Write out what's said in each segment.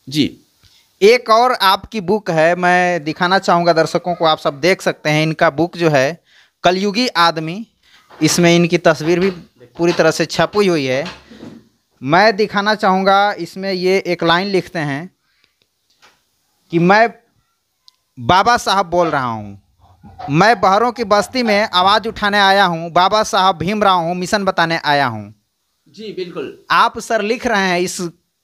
जी। एक और आपकी बुक है, मैं दिखाना चाहूँगा दर्शकों को, आप सब देख सकते हैं। इनका बुक जो है कलयुगी आदमी, इसमें इनकी तस्वीर भी पूरी तरह से छपी हुई है। मैं दिखाना चाहूँगा, इसमें ये एक लाइन लिखते हैं कि मैं बाबा साहब बोल रहा हूँ, मैं बहरों की बस्ती में आवाज़ उठाने आया हूँ, बाबा साहब भीमराव हूँ, मिशन बताने आया हूँ। जी बिल्कुल। आप सर लिख रहे हैं इस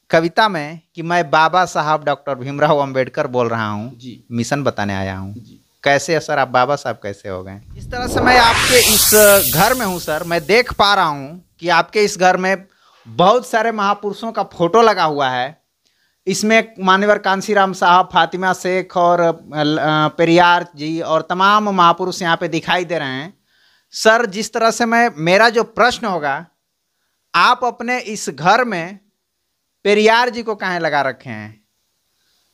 कविता में कि मैं बाबा साहब डॉक्टर भीमराव अंबेडकर बोल रहा हूँ, जी। मिशन बताने आया हूँ। जी। कैसे है सर, आप बाबा साहब कैसे हो गए? इस तरह से मैं आपके इस घर में हूँ सर, मैं देख पा रहा हूँ कि आपके इस घर में बहुत सारे महापुरुषों का फोटो लगा हुआ है। इसमें मान्यवर कांशीराम साहब, फातिमा शेख और पेरियार जी और तमाम महापुरुष यहाँ पे दिखाई दे रहे हैं। सर, जिस तरह से मेरा जो प्रश्न होगा, आप अपने इस घर में पेरियार जी को कहाँ लगा रखे हैं?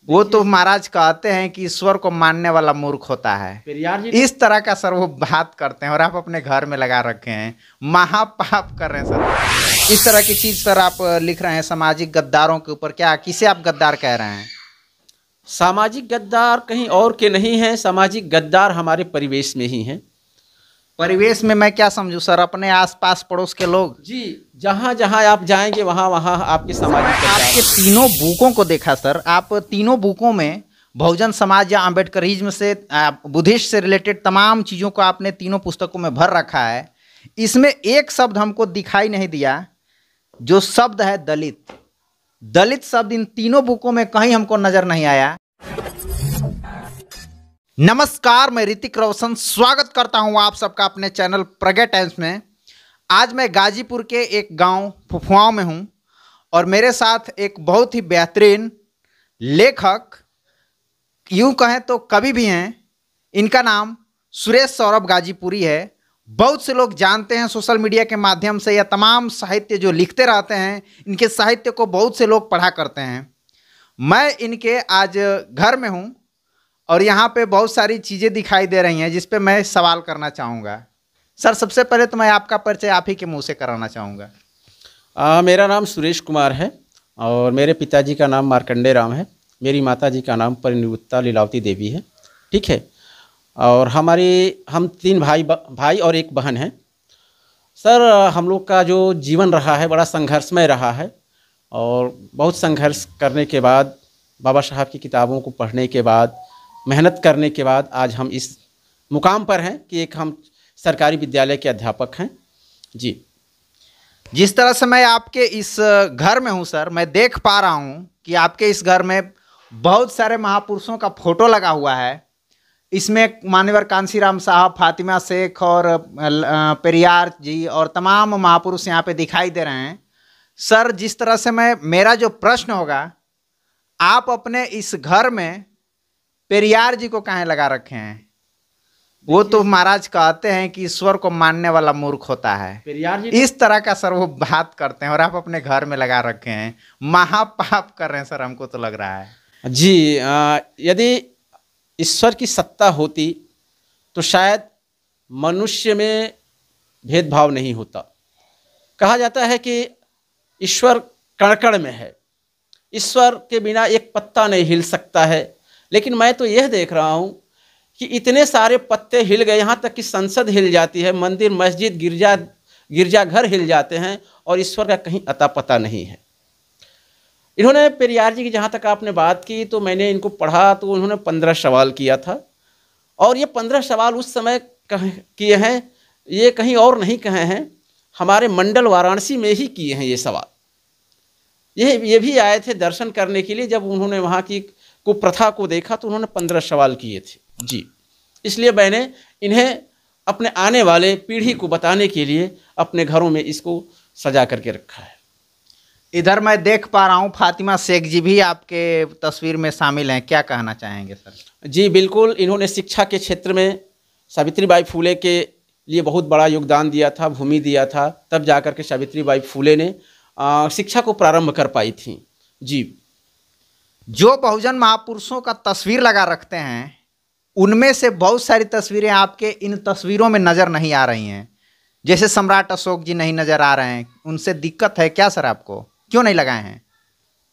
वो तो महाराज कहते हैं कि ईश्वर को मानने वाला मूर्ख होता है। पेरियार जी इस तरह का सर वो बात करते हैं और आप अपने घर में लगा रखे हैं, महापाप कर रहे हैं सर। इस तरह की चीज सर आप लिख रहे हैं सामाजिक गद्दारों के ऊपर, क्या किसे आप गद्दार कह रहे हैं? सामाजिक गद्दार कहीं और के नहीं हैं, सामाजिक गद्दार हमारे परिवेश में ही हैं। परिवेश में मैं क्या समझूं सर, अपने आसपास पड़ोस के लोग? जी, जहाँ जहाँ आप जाएंगे वहाँ वहाँ आपके सामाजिक गद्दार। आपके तीनों बुकों को देखा सर, आप तीनों बुकों में बहुजन समाज या अम्बेडकरिज्म से, बुद्धिस्ट से रिलेटेड तमाम चीज़ों को आपने तीनों पुस्तकों में भर रखा है। इसमें एक शब्द हमको दिखाई नहीं दिया, जो शब्द है दलित। दलित शब्द इन तीनों बुकों में कहीं हमको नजर नहीं आया। नमस्कार, मैं ऋतिक रोशन स्वागत करता हूं आप सबका अपने चैनल प्रज्ञा टाइम्स में। आज मैं गाजीपुर के एक गांव फुफुआओं में हूं और मेरे साथ एक बहुत ही बेहतरीन लेखक, यूं कहें तो कवि भी हैं। इनका नाम सुरेश सौरभ गाजीपुरी है। बहुत से लोग जानते हैं सोशल मीडिया के माध्यम से, या तमाम साहित्य जो लिखते रहते हैं, इनके साहित्य को बहुत से लोग पढ़ा करते हैं। मैं इनके आज घर में हूं और यहाँ पे बहुत सारी चीज़ें दिखाई दे रही हैं जिस पे मैं सवाल करना चाहूँगा। सर, सबसे पहले तो मैं आपका परिचय आप ही के मुंह से कराना चाहूँगा। मेरा नाम सुरेश कुमार है और मेरे पिताजी का नाम मार्कंडे राम है। मेरी माताजी का नाम परिनिवृत्ता लीलावती देवी है। ठीक है। और हम 3 भाई और एक बहन हैं। सर, हम लोग का जो जीवन रहा है बड़ा संघर्षमय रहा है और बहुत संघर्ष करने के बाद, बाबा साहब की किताबों को पढ़ने के बाद, मेहनत करने के बाद आज हम इस मुकाम पर हैं कि एक हम सरकारी विद्यालय के अध्यापक हैं। जी। जिस तरह से मैं आपके इस घर में हूं सर, मैं देख पा रहा हूं कि आपके इस घर में बहुत सारे महापुरुषों का फोटो लगा हुआ है। इसमें मान्यवर कांशीराम साहब, फातिमा शेख और पेरियार जी और तमाम महापुरुष यहाँ पे दिखाई दे रहे हैं। सर, जिस तरह से मेरा जो प्रश्न होगा, आप अपने इस घर में पेरियार जी को कहाँ लगा रखे हैं? वो तो महाराज कहते हैं कि ईश्वर को मानने वाला मूर्ख होता है। पेरियार जी इस तरह का सर वो बात करते हैं और आप अपने घर में लगा रखे हैं, महापाप कर रहे हैं सर, हमको तो लग रहा है। जी, यदि ईश्वर की सत्ता होती तो शायद मनुष्य में भेदभाव नहीं होता। कहा जाता है कि ईश्वर कण कण में है, ईश्वर के बिना एक पत्ता नहीं हिल सकता है। लेकिन मैं तो यह देख रहा हूँ कि इतने सारे पत्ते हिल गए, यहाँ तक कि संसद हिल जाती है, मंदिर मस्जिद गिरजाघर हिल जाते हैं और ईश्वर का कहीं अता पता नहीं है। इन्होंने पेरियार जी की, जहाँ तक आपने बात की, तो मैंने इनको पढ़ा तो उन्होंने 15 सवाल किया था और ये 15 सवाल उस समय किए हैं, ये कहीं और नहीं कहे हैं, हमारे मंडल वाराणसी में ही किए हैं ये सवाल। ये भी आए थे दर्शन करने के लिए। जब उन्होंने वहाँ की कुप्रथा को देखा तो उन्होंने 15 सवाल किए थे। जी, इसलिए मैंने इन्हें अपने आने वाले पीढ़ी को बताने के लिए अपने घरों में इसको सजा करके रखा है। इधर मैं देख पा रहा हूँ फातिमा शेख जी भी आपके तस्वीर में शामिल हैं, क्या कहना चाहेंगे सर? जी बिल्कुल, इन्होंने शिक्षा के क्षेत्र में सावित्रीबाई फूले के लिए बहुत बड़ा योगदान दिया था, भूमि दिया था, तब जाकर के सावित्रीबाई फूले ने शिक्षा को प्रारंभ कर पाई थी। जी। जो बहुजन महापुरुषों का तस्वीर लगा रखते हैं, उनमें से बहुत सारी तस्वीरें आपके इन तस्वीरों में नज़र नहीं आ रही हैं। जैसे सम्राट अशोक जी नहीं नज़र आ रहे हैं, उनसे दिक्कत है क्या सर आपको? क्यों नहीं लगाए हैं?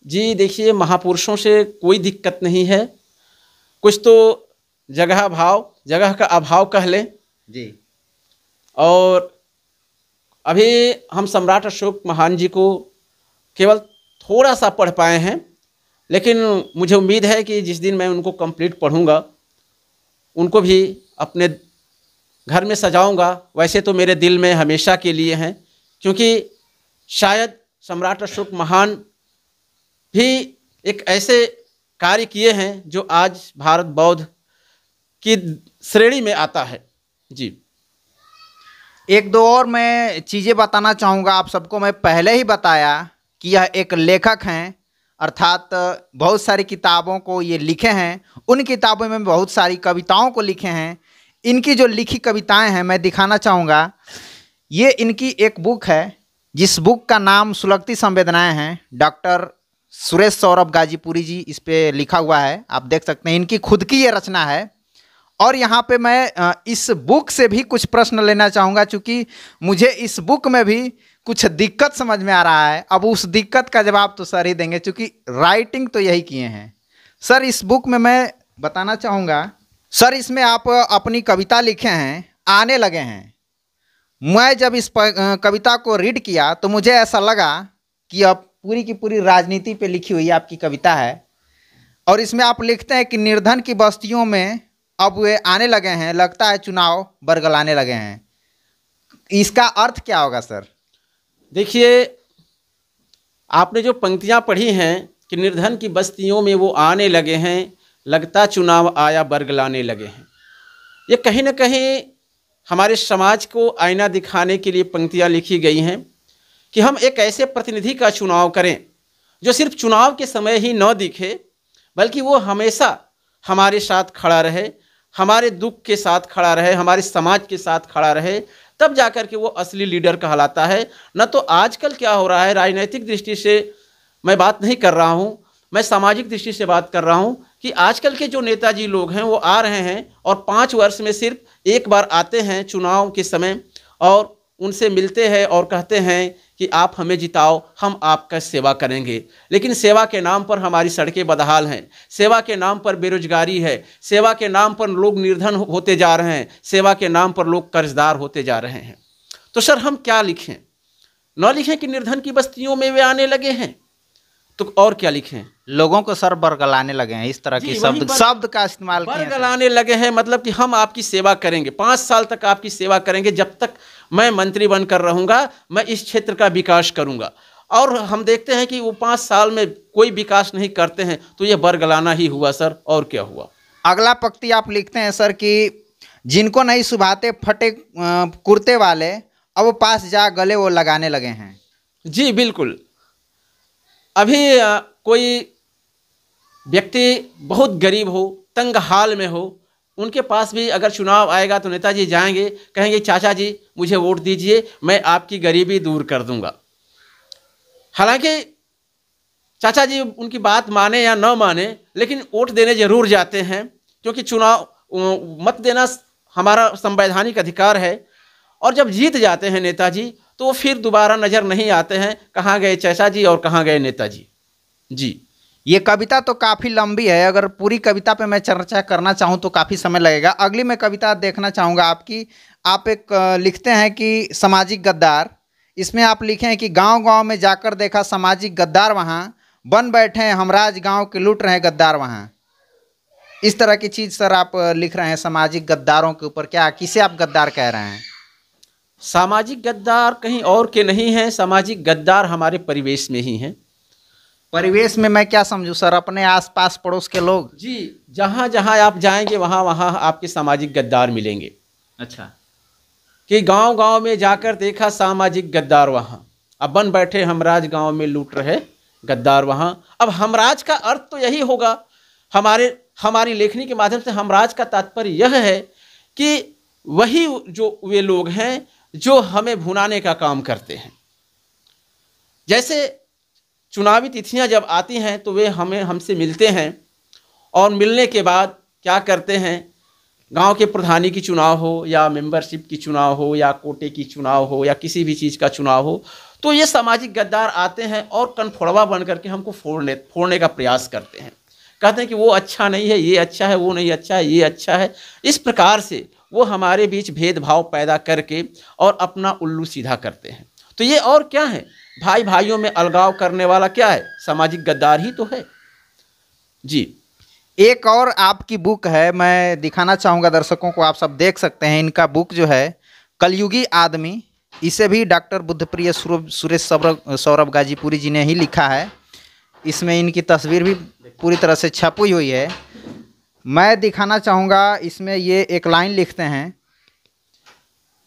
जी देखिए, महापुरुषों से कोई दिक्कत नहीं है। कुछ तो जगह का अभाव कह लें। जी। और अभी हम सम्राट अशोक महान जी को केवल थोड़ा सा पढ़ पाए हैं, लेकिन मुझे उम्मीद है कि जिस दिन मैं उनको कंप्लीट पढ़ूंगा, उनको भी अपने घर में सजाऊंगा। वैसे तो मेरे दिल में हमेशा के लिए हैं, क्योंकि शायद सम्राट अशोक महान भी एक ऐसे कार्य किए हैं जो आज भारत बौद्ध की श्रेणी में आता है। जी। एक दो और मैं चीज़ें बताना चाहूँगा आप सबको। मैं पहले ही बताया कि यह एक लेखक हैं, अर्थात बहुत सारी किताबों को ये लिखे हैं। उन किताबों में बहुत सारी कविताओं को लिखे हैं। इनकी जो लिखी कविताएं हैं मैं दिखाना चाहूँगा। ये इनकी एक बुक है, जिस बुक का नाम सुलगती संवेदनाएं हैं। डॉक्टर सुरेश सौरभ गाजीपुरी जी इस पे लिखा हुआ है, आप देख सकते हैं। इनकी खुद की ये रचना है। और यहाँ पे मैं इस बुक से भी कुछ प्रश्न लेना चाहूँगा, क्योंकि मुझे इस बुक में भी कुछ दिक्कत समझ में आ रहा है। अब उस दिक्कत का जवाब तो सर ही देंगे, क्योंकि राइटिंग तो यही किए हैं। सर इस बुक में मैं बताना चाहूँगा, सर इसमें आप अपनी कविता लिखे हैं, आने लगे हैं। मैं जब इस कविता को रीड किया तो मुझे ऐसा लगा कि अब पूरी की पूरी राजनीति पे लिखी हुई आपकी कविता है। और इसमें आप लिखते हैं कि निर्धन की बस्तियों में अब वे आने लगे हैं, लगता है चुनाव बरगलाने लगे हैं। इसका अर्थ क्या होगा सर? देखिए, आपने जो पंक्तियां पढ़ी हैं कि निर्धन की बस्तियों में वो आने लगे हैं, लगता चुनाव आया बरगलाने लगे हैं, ये कहीं ना कहीं हमारे समाज को आईना दिखाने के लिए पंक्तियां लिखी गई हैं कि हम एक ऐसे प्रतिनिधि का चुनाव करें जो सिर्फ चुनाव के समय ही न दिखे, बल्कि वो हमेशा हमारे साथ खड़ा रहे, हमारे दुख के साथ खड़ा रहे, हमारे समाज के साथ खड़ा रहे, तब जाकर के वो असली लीडर कहलाता है। न तो आजकल क्या हो रहा है, राजनीतिक दृष्टि से मैं बात नहीं कर रहा हूँ, मैं सामाजिक दृष्टि से बात कर रहा हूँ कि आजकल के जो नेताजी लोग हैं वो आ रहे हैं और 5 वर्ष में सिर्फ एक बार आते हैं चुनाव के समय, और उनसे मिलते हैं और कहते हैं कि आप हमें जिताओ, हम आपका सेवा करेंगे। लेकिन सेवा के नाम पर हमारी सड़कें बदहाल हैं, सेवा के नाम पर बेरोजगारी है, सेवा के नाम पर लोग निर्धन होते जा रहे हैं, सेवा के नाम पर लोग कर्जदार होते जा रहे हैं। तो सर हम क्या लिखें? न लिखें कि निर्धन की बस्तियों में वे आने लगे हैं, तो और क्या लिखें? लोगों को सर बरगलाने लगे हैं, इस तरह की शब्द का इस्तेमाल किया। बरगलाने लगे हैं मतलब कि हम आपकी सेवा करेंगे, 5 साल तक आपकी सेवा करेंगे, जब तक मैं मंत्री बनकर रहूंगा मैं इस क्षेत्र का विकास करूंगा। और हम देखते हैं कि वो 5 साल में कोई विकास नहीं करते हैं, तो ये बरगलाना ही हुआ सर, और क्या हुआ। अगला पंक्ति आप लिखते हैं सर कि जिनको नहीं सुभाते फटे कुर्ते वाले, अब पास जा गले वो लगाने लगे हैं। जी बिल्कुल। अभी कोई व्यक्ति बहुत गरीब हो, तंग हाल में हो, उनके पास भी अगर चुनाव आएगा तो नेताजी जाएंगे, कहेंगे चाचा जी मुझे वोट दीजिए, मैं आपकी गरीबी दूर कर दूंगा। हालांकि चाचा जी उनकी बात माने या न माने, लेकिन वोट देने जरूर जाते हैं, क्योंकि चुनाव मत देना हमारा संवैधानिक अधिकार है। और जब जीत जाते हैं नेताजी तो फिर दोबारा नज़र नहीं आते हैं, कहाँ गए चाचा जी और कहाँ गए नेताजी। जी, ये कविता तो काफ़ी लंबी है, अगर पूरी कविता पे मैं चर्चा करना चाहूँ तो काफ़ी समय लगेगा। अगली मैं कविता देखना चाहूँगा आपकी। आप एक लिखते हैं कि सामाजिक गद्दार, इसमें आप लिखे हैं कि गांव-गांव में जाकर देखा सामाजिक गद्दार, वहाँ बन बैठे हैं हमराज, गांव के लूट रहे हैं गद्दार वहाँ। इस तरह की चीज़ सर आप लिख रहे हैं सामाजिक गद्दारों के ऊपर, क्या किसे आप गद्दार कह रहे हैं? सामाजिक गद्दार कहीं और के नहीं हैं, सामाजिक गद्दार हमारे परिवेश में ही हैं। परिवेश में मैं क्या समझूं सर? अपने आसपास पड़ोस के लोग? जी, जहाँ जहाँ आप जाएंगे वहाँ वहाँ आपके सामाजिक गद्दार मिलेंगे। अच्छा, कि गांव गांव में जाकर देखा सामाजिक गद्दार वहाँ, अब बन बैठे हमराज, गांव में लूट रहे गद्दार वहाँ। अब हमराज का अर्थ तो यही होगा, हमारी लेखनी के माध्यम से हमराज का तात्पर्य यह है कि वही जो वे लोग हैं जो हमें भुनाने का काम करते हैं। जैसे चुनावी तिथियां जब आती हैं तो वे हमसे मिलते हैं, और मिलने के बाद क्या करते हैं, गांव के प्रधानी की चुनाव हो या मेंबरशिप की चुनाव हो या कोटे की चुनाव हो या किसी भी चीज़ का चुनाव हो, तो ये सामाजिक गद्दार आते हैं और कनफोड़वा बन करके हमको फोड़ने का प्रयास करते हैं। कहते हैं कि वो अच्छा नहीं है, ये अच्छा है, वो नहीं अच्छा है, ये अच्छा है। इस प्रकार से वो हमारे बीच भेदभाव पैदा करके और अपना उल्लू सीधा करते हैं। तो ये और क्या है, भाई भाइयों में अलगाव करने वाला क्या है, सामाजिक गद्दार ही तो है जी। एक और आपकी बुक है, मैं दिखाना चाहूँगा दर्शकों को, आप सब देख सकते हैं। इनका बुक जो है कलयुगी आदमी, इसे भी डॉक्टर बुद्धप्रिय सुरेश सौरभ गाजीपुरी जी ने ही लिखा है। इसमें इनकी तस्वीर भी पूरी तरह से छपी हुई है। मैं दिखाना चाहूँगा, इसमें ये एक लाइन लिखते हैं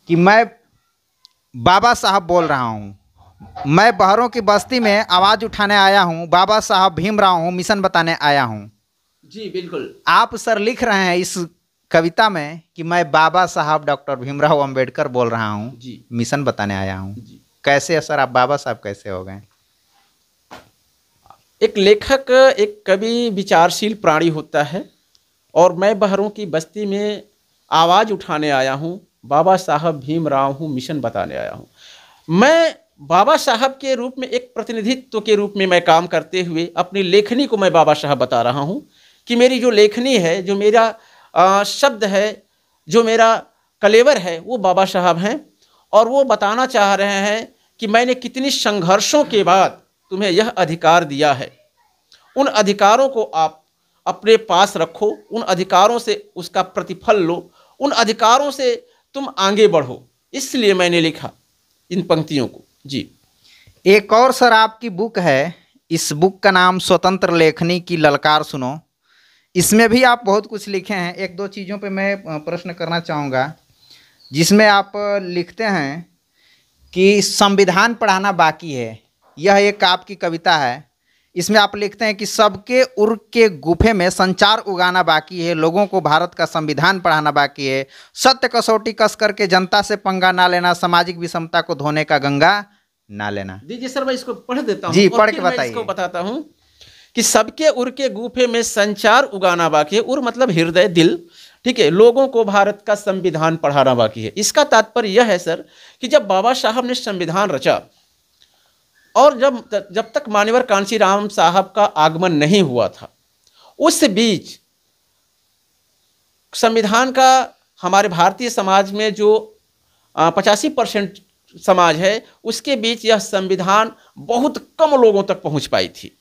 कि मैं बाबा साहब बोल रहा हूँ, मैं बहरों की बस्ती में आवाज़ उठाने आया हूँ, बाबा साहब भीमराव हूँ, मिशन बताने आया हूँ। जी बिल्कुल। आप सर लिख रहे हैं इस कविता में कि मैं बाबा साहब डॉक्टर भीमराव अंबेडकर बोल रहा हूँ जी, मिशन बताने आया हूँ जी। कैसे सर आप बाबा साहब कैसे हो गए? एक लेखक, एक कवि विचारशील प्राणी होता है, और मैं बहरों की बस्ती में आवाज़ उठाने आया हूँ, बाबा साहब भीमराव हूँ, मिशन बताने आया हूँ। मैं बाबा साहब के रूप में, एक प्रतिनिधित्व के रूप में मैं काम करते हुए अपनी लेखनी को मैं बाबा साहब बता रहा हूँ कि मेरी जो लेखनी है, जो मेरा शब्द है, जो मेरा कलेवर है, वो बाबा साहब हैं। और वो बताना चाह रहे हैं कि मैंने कितनी संघर्षों के बाद तुम्हें यह अधिकार दिया है, उन अधिकारों को आप अपने पास रखो, उन अधिकारों से उसका प्रतिफल लो, उन अधिकारों से तुम आगे बढ़ो। इसलिए मैंने लिखा इन पंक्तियों को जी। एक और सर आपकी बुक है, इस बुक का नाम स्वतंत्र लेखनी की ललकार सुनो। इसमें भी आप बहुत कुछ लिखे हैं। एक दो चीज़ों पे मैं प्रश्न करना चाहूँगा, जिसमें आप लिखते हैं कि संविधान पढ़ाना बाकी है। यह एक आपकी कविता है। इसमें आप लिखते हैं कि सबके उर के गुफे में संचार उगाना बाकी है, लोगों को भारत का संविधान पढ़ाना बाकी है, सत्य कसौटी कस करके जनता से पंगा ना लेना, सामाजिक विषमता को धोने का गंगा ना लेना। दीजिए सर, मैं इसको पढ़ देता हूँ जी, पढ़ के बताइए। इसको बताता हूँ कि सबके उर के गुफे में संचार उगाना बाकी है। उर मतलब हृदय, दिल, ठीक है। लोगों को भारत का संविधान पढ़ाना बाकी है। इसका तात्पर्य यह है सर कि जब बाबा साहब ने संविधान रचा और जब तक मान्यवर कांशीराम साहब का आगमन नहीं हुआ था, उस बीच संविधान का हमारे भारतीय समाज में जो 85% समाज है, उसके बीच यह संविधान बहुत कम लोगों तक पहुंच पाई थी।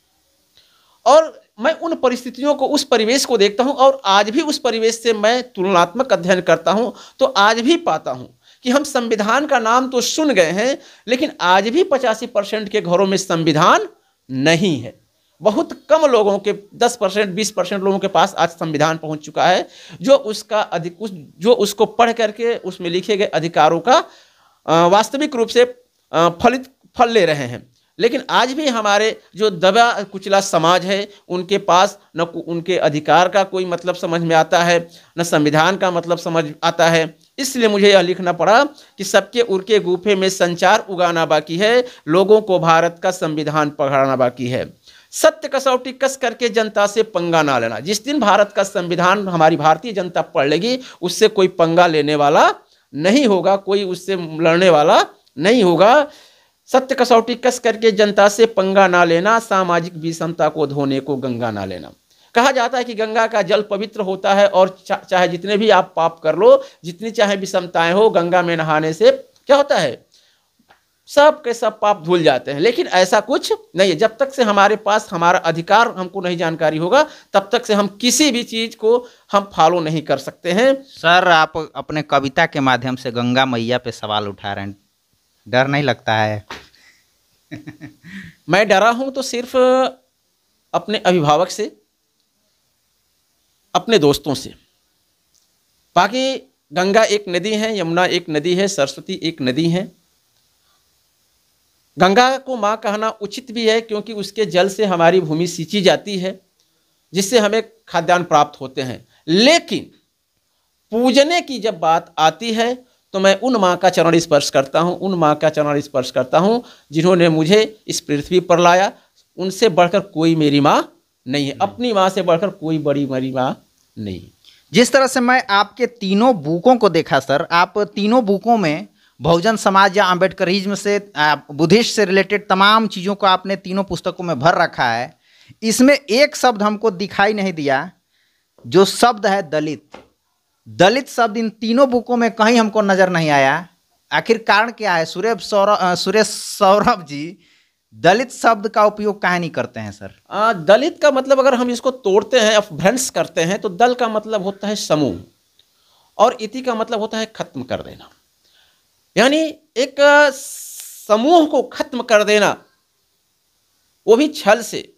और मैं उन परिस्थितियों को, उस परिवेश को देखता हूं, और आज भी उस परिवेश से मैं तुलनात्मक अध्ययन करता हूं, तो आज भी पाता हूं कि हम संविधान का नाम तो सुन गए हैं, लेकिन आज भी 85% के घरों में संविधान नहीं है। बहुत कम लोगों के, 10%, 20% लोगों के पास आज संविधान पहुंच चुका है, जो उसको पढ़ करके उसमें लिखे गए अधिकारों का वास्तविक रूप से फल ले रहे हैं। लेकिन आज भी हमारे जो दबा कुचला समाज है, उनके पास न उनके अधिकार का कोई मतलब समझ में आता है, न संविधान का मतलब समझ आता है। इसलिए मुझे यह लिखना पड़ा कि सबके उर के गुफे में संचार उगाना बाकी है, लोगों को भारत का संविधान पढ़ाना बाकी है, सत्य कसौटी कस करके जनता से पंगा ना लेना। जिस दिन भारत का संविधान हमारी भारतीय जनता पढ़ लेगी, उससे कोई पंगा लेने वाला नहीं होगा, कोई उससे लड़ने वाला नहीं होगा। सत्य कसौटी कस करके जनता से पंगा ना लेना, सामाजिक विषमता को धोने को गंगा ना लेना। कहा जाता है कि गंगा का जल पवित्र होता है, और चाहे जितने भी आप पाप कर लो, जितनी चाहे विषमताएं हो, गंगा में नहाने से क्या होता है, सब के सब पाप धुल जाते हैं। लेकिन ऐसा कुछ नहीं है। जब तक से हमारे पास हमारा अधिकार हमको नहीं जानकारी होगा, तब तक से हम किसी भी चीज को हम फॉलो नहीं कर सकते हैं। सर, आप अपने कविता के माध्यम से गंगा मैया पे सवाल उठा रहे हैं, डर नहीं लगता है? मैं डरा हूं तो सिर्फ अपने अभिभावक से, अपने दोस्तों से। बाकी गंगा एक नदी है, यमुना एक नदी है, सरस्वती एक नदी है। गंगा को माँ कहना उचित भी है, क्योंकि उसके जल से हमारी भूमि सींची जाती है, जिससे हमें खाद्यान्न प्राप्त होते हैं। लेकिन पूजने की जब बात आती है, तो मैं उन माँ का चरण स्पर्श करता हूँ, उन माँ का चरण स्पर्श करता हूँ जिन्होंने मुझे इस पृथ्वी पर लाया। उनसे बढ़कर कोई मेरी माँ नहीं है, अपनी माँ से बढ़कर कोई बड़ी मेरी माँ नहीं। जिस तरह से मैं आपके तीनों बुकों को देखा सर, आप तीनों बुकों में बहुजन समाज या अम्बेडकरिज्म से बुद्धिस्ट से रिलेटेड तमाम चीज़ों को आपने तीनों पुस्तकों में भर रखा है। इसमें एक शब्द हमको दिखाई नहीं दिया, जो शब्द है दलित। दलित शब्द इन तीनों बुकों में कहीं हमको नज़र नहीं आया। आखिर कारण क्या है? सुरेश सौरभ जी दलित शब्द का उपयोग काहे नहीं करते हैं सर? दलित का मतलब अगर हम इसको तोड़ते हैं, अपभ्रंश करते हैं, तो दल का मतलब होता है समूह और इति का मतलब होता है खत्म कर देना। यानी एक समूह को खत्म कर देना, वो भी छल से,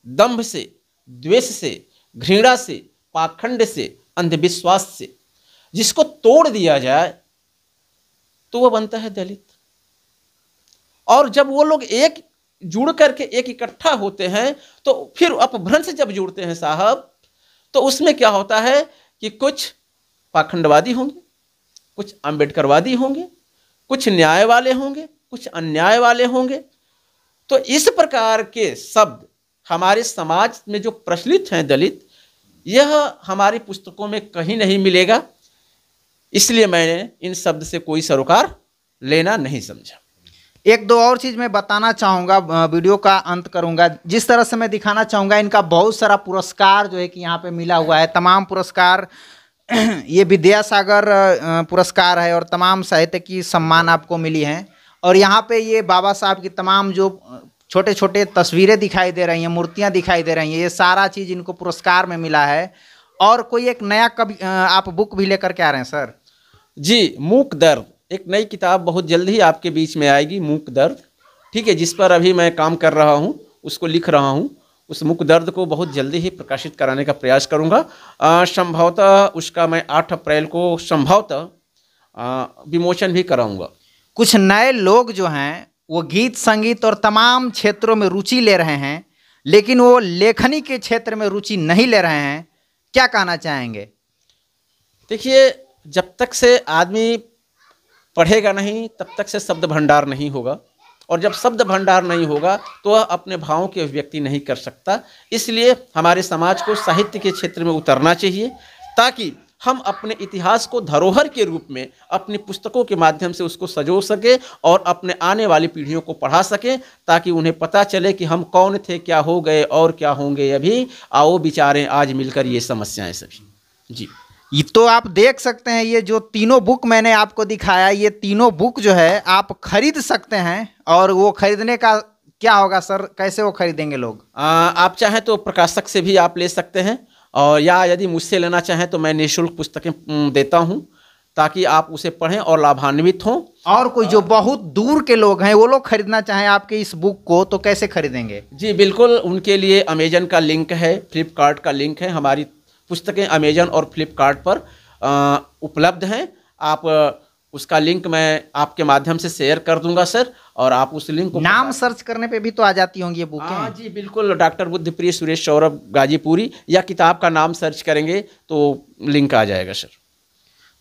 दंभ से, द्वेष से, घृणा से, पाखंड से, अंधविश्वास से। जिसको तोड़ दिया जाए तो वो बनता है दलित। और जब वो लोग एक जुड़ करके एक इकट्ठा होते हैं तो फिर अपभ्रंश जब जुड़ते हैं साहब, तो उसमें क्या होता है कि कुछ पाखंडवादी होंगे, कुछ अम्बेडकरवादी होंगे, कुछ न्याय वाले होंगे, कुछ अन्याय वाले होंगे। तो इस प्रकार के शब्द हमारे समाज में जो प्रचलित हैं दलित, यह हमारी पुस्तकों में कहीं नहीं मिलेगा। इसलिए मैंने इन शब्द से कोई सरोकार लेना नहीं समझा। एक दो और चीज़ मैं बताना चाहूँगा, वीडियो का अंत करूँगा। जिस तरह से मैं दिखाना चाहूँगा, इनका बहुत सारा पुरस्कार जो है कि यहाँ पे मिला हुआ है। तमाम पुरस्कार ये विद्यासागर पुरस्कार है और तमाम साहित्य की सम्मान आपको मिली हैं। और यहाँ पे ये बाबा साहब की तमाम जो छोटे छोटे तस्वीरें दिखाई दे रही हैं, मूर्तियाँ दिखाई दे रही हैं, ये सारा चीज़ इनको पुरस्कार में मिला है। और कोई एक नया कवि आप बुक भी लेकर के आ रहे हैं सर? जी, मूक दर्द, एक नई किताब बहुत जल्द ही आपके बीच में आएगी, मूक दर्द। ठीक है, जिस पर अभी मैं काम कर रहा हूँ, उसको लिख रहा हूँ। उस मूक दर्द को बहुत जल्दी ही प्रकाशित कराने का प्रयास करूँगा। संभवतः उसका मैं 8 अप्रैल को संभवतः विमोचन भी कराऊँगा। कुछ नए लोग जो हैं वो गीत संगीत और तमाम क्षेत्रों में रुचि ले रहे हैं, लेकिन वो लेखनी के क्षेत्र में रुचि नहीं ले रहे हैं। क्या कहना चाहेंगे? देखिए, जब तक से आदमी पढ़ेगा नहीं, तब तक से शब्द भंडार नहीं होगा, और जब शब्द भंडार नहीं होगा तो वह अपने भावों की अभिव्यक्ति नहीं कर सकता। इसलिए हमारे समाज को साहित्य के क्षेत्र में उतरना चाहिए, ताकि हम अपने इतिहास को धरोहर के रूप में अपनी पुस्तकों के माध्यम से उसको सजो सके और अपने आने वाली पीढ़ियों को पढ़ा सकें, ताकि उन्हें पता चले कि हम कौन थे, क्या हो गए और क्या होंगे अभी। आओ विचारें आज मिलकर ये समस्याएं सभी। जी, ये तो आप देख सकते हैं, ये जो तीनों बुक मैंने आपको दिखाया, ये तीनों बुक जो है आप खरीद सकते हैं। और वो खरीदने का क्या होगा सर? कैसे वो खरीदेंगे लोग? आप चाहें तो प्रकाशक से भी आप ले सकते हैं, और या यदि मुझसे लेना चाहें तो मैं निःशुल्क पुस्तकें देता हूं, ताकि आप उसे पढ़ें और लाभान्वित हों। और कोई जो बहुत दूर के लोग हैं, वो लोग खरीदना चाहें आपके इस बुक को, तो कैसे खरीदेंगे? जी बिल्कुल, उनके लिए अमेजन का लिंक है, फ्लिपकार्ट का लिंक है। हमारी पुस्तकें अमेजन और फ्लिपकार्ट पर उपलब्ध हैं। आप उसका लिंक मैं आपके माध्यम से शेयर कर दूंगा सर, और आप उस लिंक को नाम सर्च करने पे भी तो आ जाती होंगी ये बुकें? हाँ जी बिल्कुल, डॉक्टर बुद्धप्रिय सुरेश सौरभ गाजीपुरी, या किताब का नाम सर्च करेंगे तो लिंक आ जाएगा सर।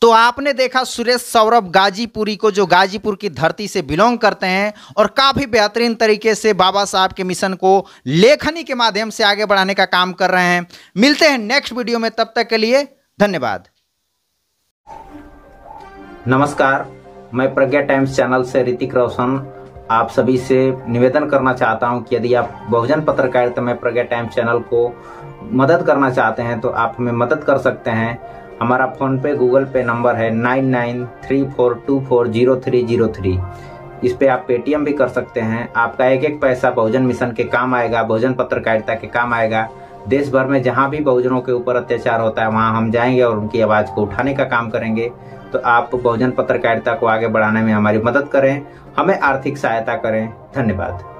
तो आपने देखा सुरेश सौरभ गाजीपुरी को, जो गाजीपुर की धरती से बिलोंग करते हैं और काफ़ी बेहतरीन तरीके से बाबा साहब के मिशन को लेखनी के माध्यम से आगे बढ़ाने का काम कर रहे हैं। मिलते हैं नेक्स्ट वीडियो में, तब तक के लिए धन्यवाद। नमस्कार, मैं प्रज्ञा टाइम्स चैनल से ऋतिक रोशन आप सभी से निवेदन करना चाहता हूं कि यदि आप बहुजन पत्रकारिता में प्रज्ञा टाइम्स चैनल को मदद करना चाहते हैं तो आप हमें मदद कर सकते हैं। हमारा फोन पे गूगल पे नंबर है 9934240303। इस पे आप पेटीएम भी कर सकते हैं। आपका एक एक पैसा बहुजन मिशन के काम आएगा, बहुजन पत्रकारिता के काम आएगा। देश भर में जहाँ भी बहुजनों के ऊपर अत्याचार होता है वहाँ हम जाएंगे और उनकी आवाज़ को उठाने का काम करेंगे। तो आप बहुजन पत्रकारिता को आगे बढ़ाने में हमारी मदद करें, हमें आर्थिक सहायता करें। धन्यवाद।